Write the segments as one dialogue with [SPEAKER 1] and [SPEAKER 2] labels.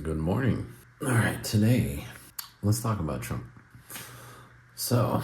[SPEAKER 1] Good morning. All right, today, let's talk about Trump. So,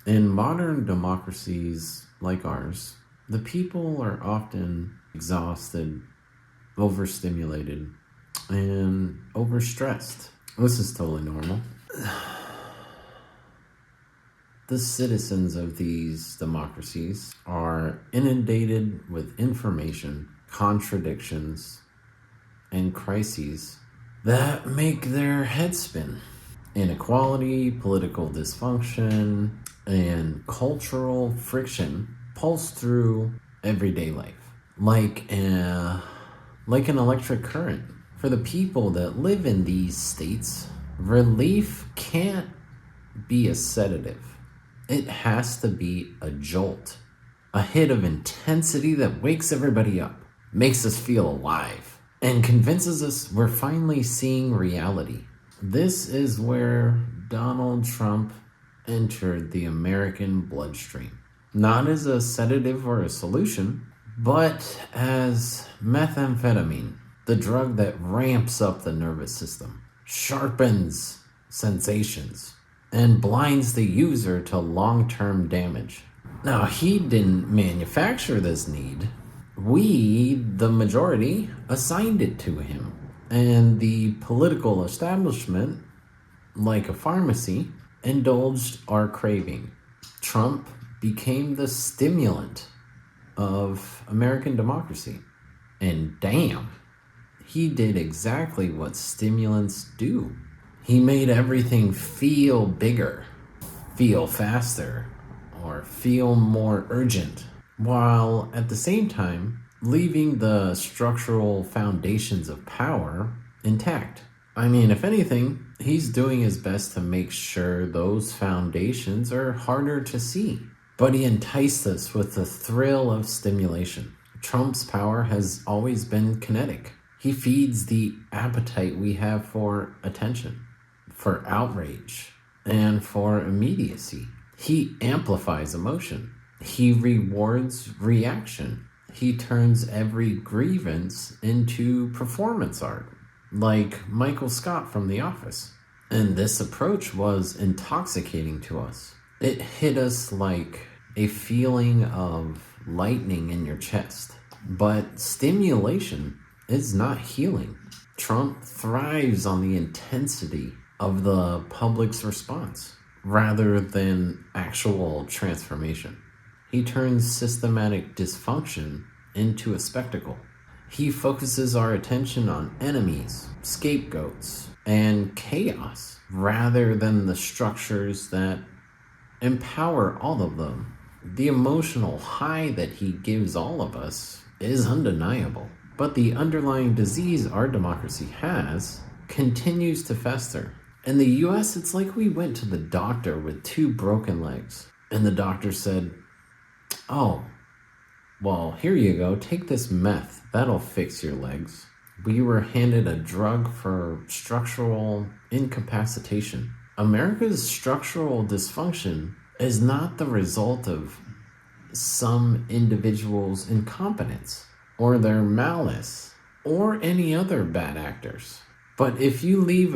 [SPEAKER 1] in modern democracies like ours, the people are often exhausted, overstimulated, and overstressed. This is totally normal. The citizens of these democracies are inundated with information, contradictions, and crises that make their heads spin. Inequality, political dysfunction, and cultural friction pulse through everyday life like an electric current. For the people that live in these states, relief can't be a sedative. It has to be a jolt, a hit of intensity that wakes everybody up, makes us feel alive, and convinces us we're finally seeing reality. This is where Donald Trump entered the American bloodstream. Not as a sedative or a solution, but as methamphetamine, the drug that ramps up the nervous system, sharpens sensations, and blinds the user to long-term damage. Now, he didn't manufacture this need. We, the majority, assigned it to him. And the political establishment, like a pharmacy, indulged our craving. Trump became the stimulant of American democracy. And damn, he did exactly what stimulants do. He made everything feel bigger, feel faster, or feel more urgent, while at the same time leaving the structural foundations of power intact. I mean, if anything, he's doing his best to make sure those foundations are harder to see. But he enticed us with the thrill of stimulation. Trump's power has always been kinetic. He feeds the appetite we have for attention, for outrage, and for immediacy. He amplifies emotion. He rewards reaction. He turns every grievance into performance art, like Michael Scott from The Office. And this approach was intoxicating to us. It hit us like a feeling of lightning in your chest. But stimulation is not healing. Trump thrives on the intensity of the public's response rather than actual transformation. He turns systematic dysfunction into a spectacle. He focuses our attention on enemies, scapegoats, and chaos rather than the structures that empower all of them. The emotional high that he gives all of us is undeniable, but the underlying disease our democracy has continues to fester. In the US, it's like we went to the doctor with 2 broken legs, and the doctor said, "Oh, well, here you go, take this meth, that'll fix your legs." We were handed a drug for structural incapacitation. America's structural dysfunction is not the result of some individuals' incompetence or their malice or any other bad actors. But if you leave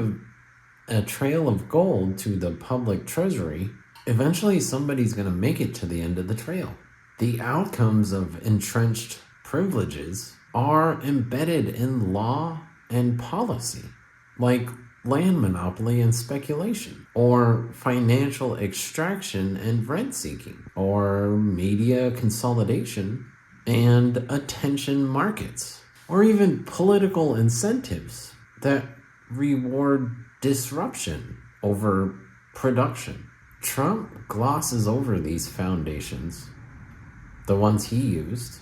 [SPEAKER 1] a trail of gold to the public treasury, eventually somebody's going to make it to the end of the trail. The outcomes of entrenched privileges are embedded in law and policy, like land monopoly and speculation, or financial extraction and rent seeking, or media consolidation and attention markets, or even political incentives that reward disruption over production. Trump glosses over these foundations, the ones he used,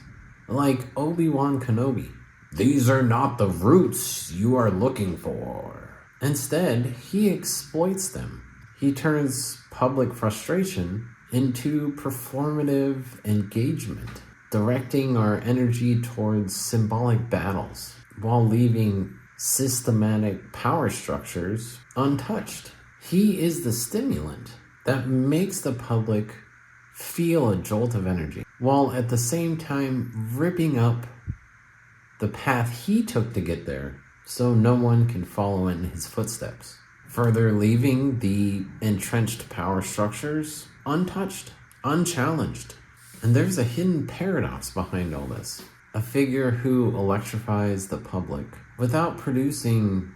[SPEAKER 1] like Obi-Wan Kenobi. These are not the roots you are looking for. Instead, he exploits them. He turns public frustration into performative engagement, directing our energy towards symbolic battles while leaving systematic power structures untouched. He is the stimulant that makes the public feel a jolt of energy, while at the same time ripping up the path he took to get there so no one can follow in his footsteps, further leaving the entrenched power structures untouched, unchallenged. And there's a hidden paradox behind all this. A figure who electrifies the public without producing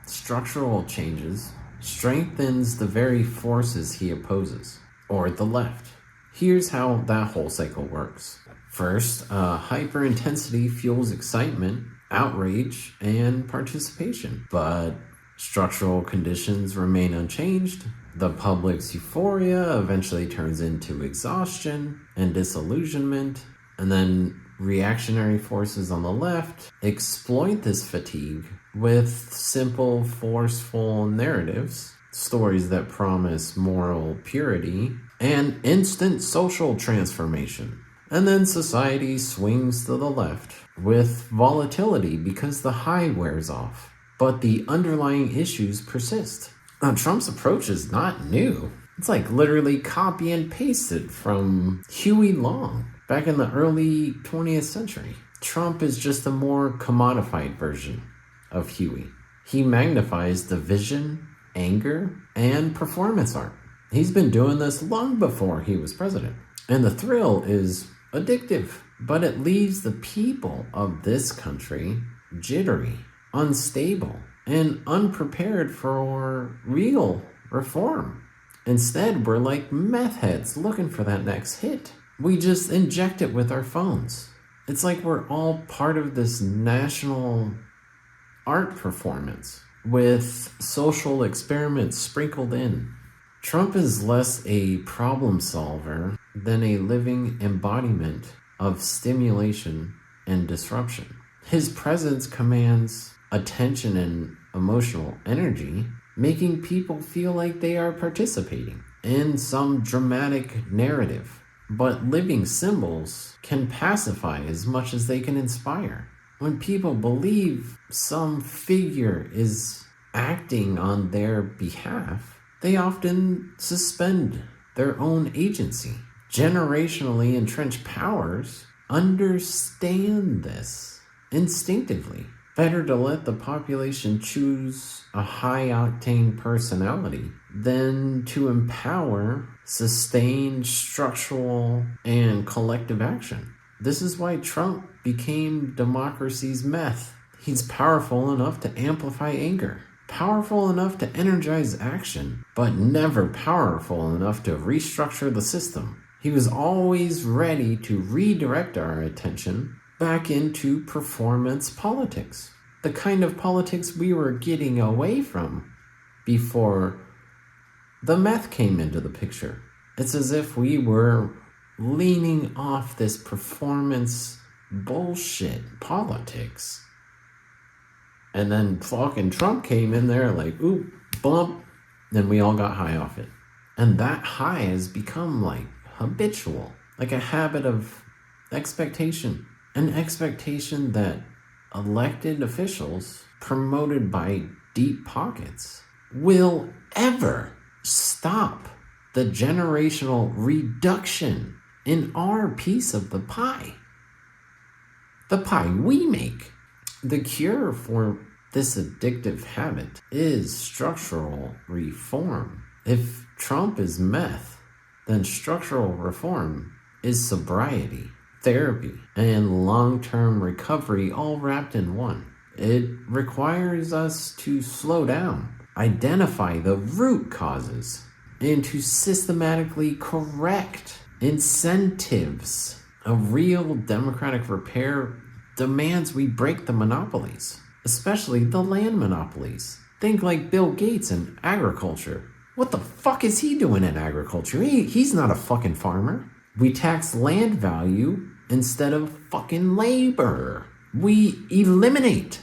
[SPEAKER 1] structural changes strengthens the very forces he opposes, or the left. Here's how that whole cycle works. First, hyper-intensity fuels excitement, outrage, and participation. But structural conditions remain unchanged. The public's euphoria eventually turns into exhaustion and disillusionment, and then reactionary forces on the left exploit this fatigue with simple, forceful narratives, stories that promise moral purity, and instant social transformation. And then society swings to the left with volatility because the high wears off, but the underlying issues persist. Now, Trump's approach is not new. It's like literally copy and pasted from Huey Long back in the early 20th century. Trump is just a more commodified version of Huey. He magnifies division, anger, and performance art. He's been doing this long before he was president. And the thrill is addictive, but it leaves the people of this country jittery, unstable, and unprepared for real reform. Instead, we're like meth heads looking for that next hit. We just inject it with our phones. It's like we're all part of this national art performance with social experiments sprinkled in. Trump is less a problem solver than a living embodiment of stimulation and disruption. His presence commands attention and emotional energy, making people feel like they are participating in some dramatic narrative. But living symbols can pacify as much as they can inspire. When people believe some figure is acting on their behalf, they often suspend their own agency. Generationally entrenched powers understand this instinctively. Better to let the population choose a high-octane personality than to empower sustained structural and collective action. This is why Trump became democracy's meth. He's powerful enough to amplify anger, powerful enough to energize action, but never powerful enough to restructure the system. He was always ready to redirect our attention back into performance politics, the kind of politics we were getting away from before the meth came into the picture. It's as if we were leaning off this performance bullshit politics. And then fucking Trump came in there like, ooh, bump. Then we all got high off it. And that high has become like habitual, like a habit of expectation. An expectation that elected officials, promoted by deep pockets, will ever stop the generational reduction in our piece of the pie. The pie we make. The cure for this addictive habit is structural reform. If Trump is meth, then structural reform is sobriety, therapy, and long-term recovery all wrapped in one. It requires us to slow down, identify the root causes, and to systematically correct incentives. A real democratic repair demands we break the monopolies, especially the land monopolies. Think like Bill Gates in agriculture. What the fuck is he doing in agriculture? He's not a fucking farmer. We tax land value instead of fucking labor. We eliminate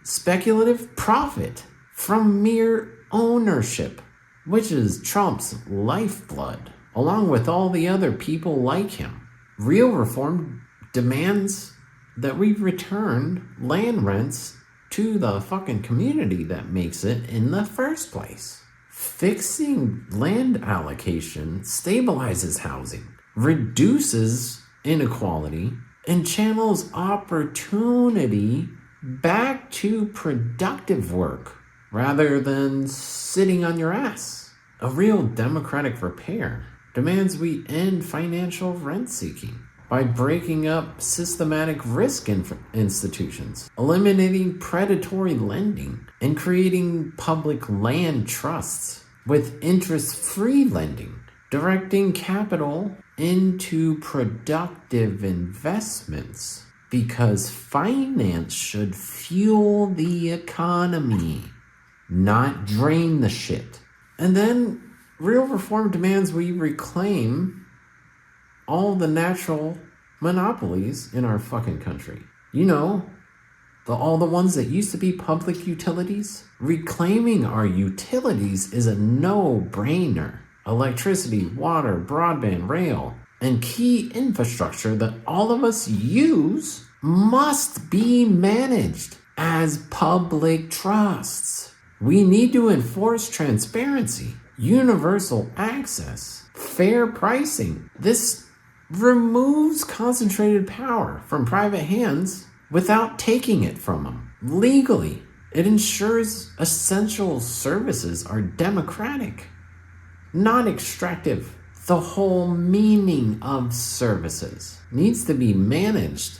[SPEAKER 1] speculative profit from mere ownership, which is Trump's lifeblood, along with all the other people like him. Real reform demands that we return land rents to the fucking community that makes it in the first place. Fixing land allocation stabilizes housing, reduces inequality, and channels opportunity Back to productive work rather than sitting on your ass. A real democratic repair demands we end financial rent seeking by breaking up systematic risk institutions, eliminating predatory lending, and creating public land trusts with interest-free lending, directing capital into productive investments, because finance should fuel the economy, not drain the shit. And then real reform demands we reclaim all the natural monopolies in our fucking country. You know, all the ones that used to be public utilities. Reclaiming our utilities is a no-brainer. Electricity, water, broadband, rail, and key infrastructure that all of us use must be managed as public trusts. We need to enforce transparency, universal access, fair pricing. This removes concentrated power from private hands without taking it from them legally. It ensures essential services are democratic, not extractive. The whole meaning of services needs to be managed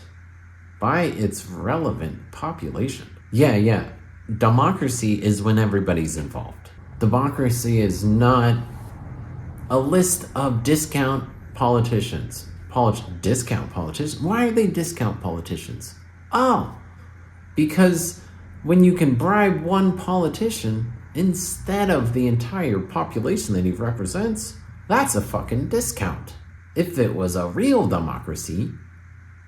[SPEAKER 1] by its relevant population. Yeah. Democracy is when everybody's involved. Democracy is not a list of discount politicians. Discount politicians? Why are they discount politicians? Oh, because when you can bribe one politician instead of the entire population that he represents, that's a fucking discount. If it was a real democracy,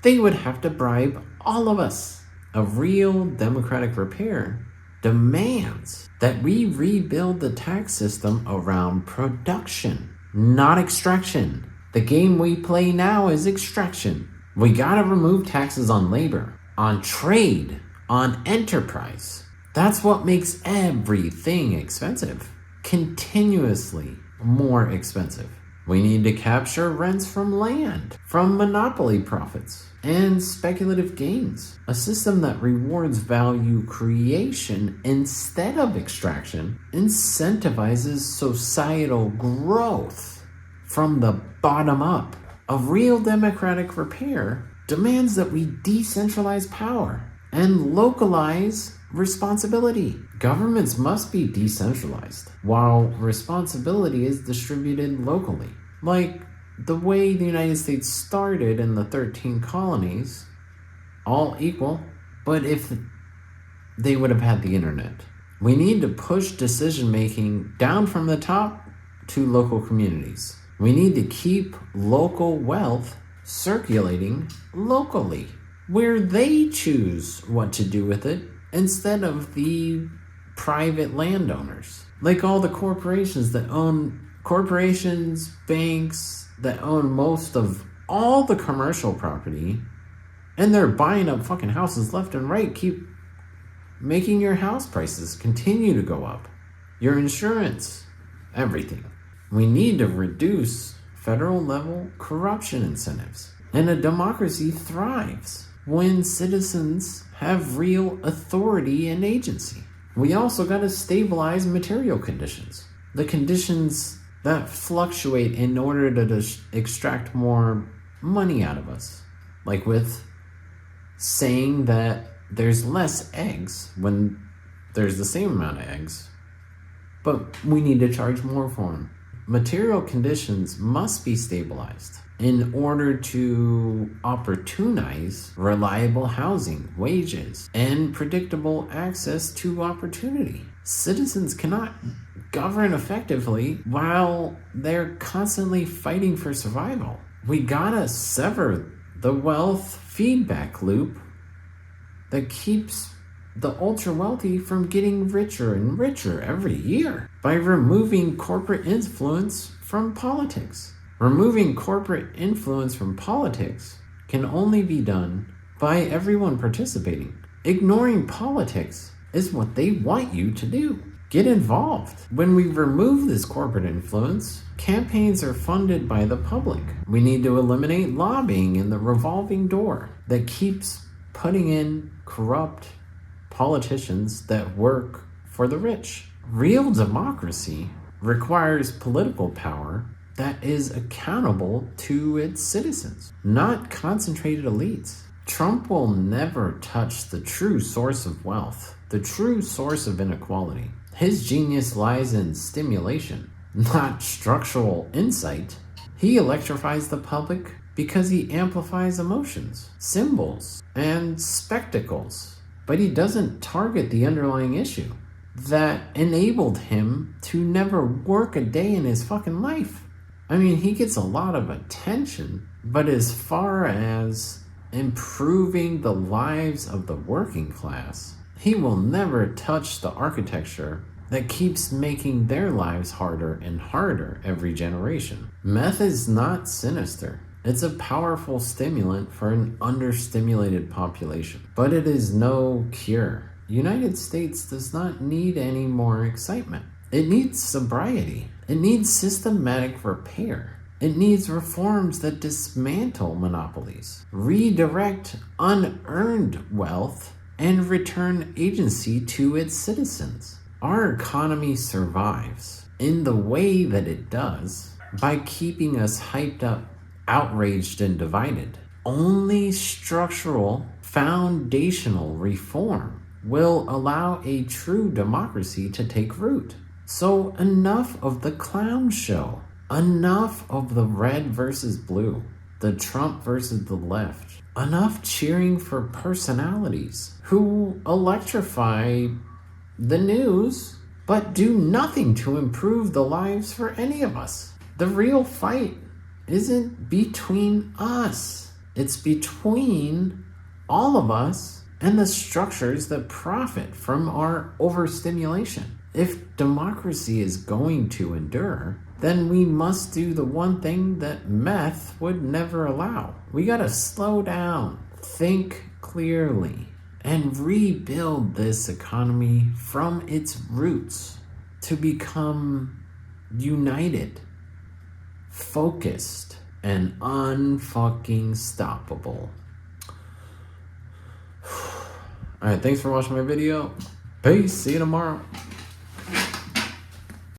[SPEAKER 1] they would have to bribe all of us. A real democratic repair demands that we rebuild the tax system around production, not extraction. The game we play now is extraction. We gotta remove taxes on labor, on trade, on enterprise. That's what makes everything expensive, continuously more expensive. We need to capture rents from land, from monopoly profits, and speculative gains. A system that rewards value creation instead of extraction incentivizes societal growth from the bottom up. A real democratic repair demands that we decentralize power and localize responsibility. Governments must be decentralized, while responsibility is distributed locally. Like the way the United States started in the 13 colonies, all equal, but if they would have had the internet. We need to push decision-making down from the top to local communities. We need to keep local wealth circulating locally, where they choose what to do with it instead of the private landowners. Like all the corporations, banks that own most of all the commercial property, and they're buying up fucking houses left and right, keep making your house prices continue to go up. Your insurance, everything. We need to reduce federal level corruption incentives. And a democracy thrives when citizens have real authority and agency. We also got to stabilize material conditions. The conditions that fluctuate in order to extract more money out of us. Like with saying that there's less eggs when there's the same amount of eggs, but we need to charge more for them. Material conditions must be stabilized in order to opportunize reliable housing, wages, and predictable access to opportunity. Citizens cannot govern effectively while they're constantly fighting for survival. We gotta sever the wealth feedback loop that keeps the ultra wealthy from getting richer and richer every year by removing corporate influence from politics. Removing corporate influence from politics can only be done by everyone participating. Ignoring politics is what they want you to do. Get involved. When we remove this corporate influence, campaigns are funded by the public. We need to eliminate lobbying in the revolving door that keeps putting in corrupt politicians that work for the rich. Real democracy requires political power that is accountable to its citizens, not concentrated elites. Trump will never touch the true source of wealth, the true source of inequality. His genius lies in stimulation, not structural insight. He electrifies the public because he amplifies emotions, symbols, and spectacles. But he doesn't target the underlying issue that enabled him to never work a day in his fucking life. I mean, he gets a lot of attention, but as far as improving the lives of the working class, he will never touch the architecture that keeps making their lives harder and harder every generation. Meth is not sinister. It's a powerful stimulant for an understimulated population, but it is no cure. United States does not need any more excitement. It needs sobriety. It needs systematic repair. It needs reforms that dismantle monopolies, redirect unearned wealth, and return agency to its citizens. Our economy survives in the way that it does by keeping us hyped up, outraged, and divided. Only structural, foundational reform will allow a true democracy to take root. So enough of the clown show. Enough of the red versus blue, the Trump versus the left. Enough cheering for personalities who electrify the news but do nothing to improve the lives for any of us. The real fight isn't between us. It's between all of us and the structures that profit from our overstimulation. If democracy is going to endure, then we must do the one thing that meth would never allow. We gotta slow down, think clearly, and rebuild this economy from its roots to become united, focused, and unfucking stoppable. Alright, thanks for watching my video. Peace, see you tomorrow.